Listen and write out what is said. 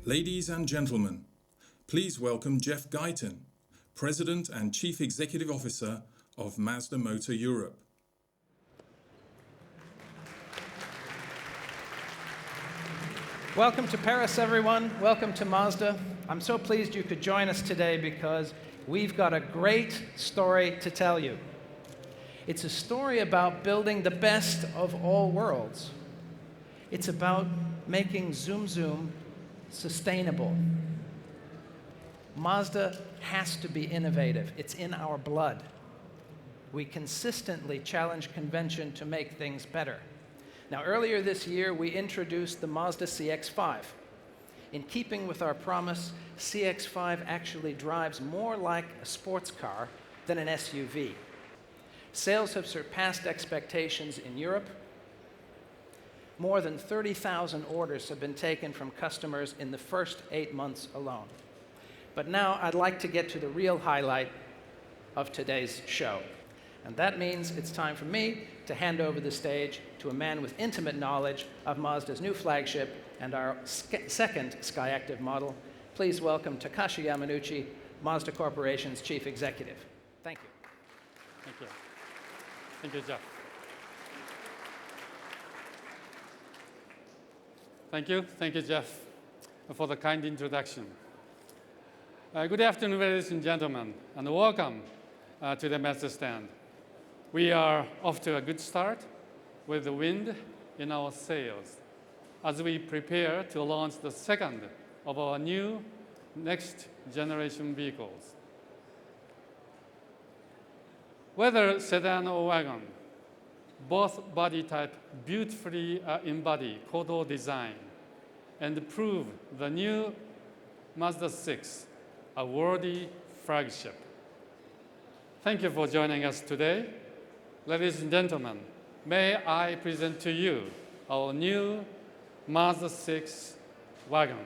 Ladies and gentlemen, please welcome Jeff Guyton, President and Chief Executive Officer of Mazda Motor Europe. Welcome to Paris, everyone. Welcome to Mazda. I'm so pleased you could join us today because we've got a great story to tell you. It's a story about building the best of all worlds. It's about making Zoom Zoom sustainable. Mazda has to be innovative. It's in our blood. We consistently challenge convention to make things better. Now, earlier this year, we introduced the Mazda CX-5. In keeping with our promise, CX-5 actually drives more like a sports car than an SUV. Sales have surpassed expectations in Europe. More than 30,000 orders have been taken from customers in the first 8 months alone. But now I'd like to get to the real highlight of today's show. And that means it's time for me to hand over the stage to a man with intimate knowledge of Mazda's new flagship and our second Skyactiv model. Please welcome Takashi Yamanuchi, Mazda Corporation's Chief Executive. Thank you. Thank you. Thank you, Jeff. Thank you, Jeff, for the kind introduction. Good afternoon, ladies and gentlemen, and welcome to the Mazda stand. We are off to a good start with the wind in our sails as we prepare to launch the second of our new next generation vehicles. Whether sedan or wagon, both body type beautifully embody Kodo design and prove the new Mazda 6 a worthy flagship. Thank you for joining us today. Ladies and gentlemen, may I present to you our new Mazda 6 Wagon.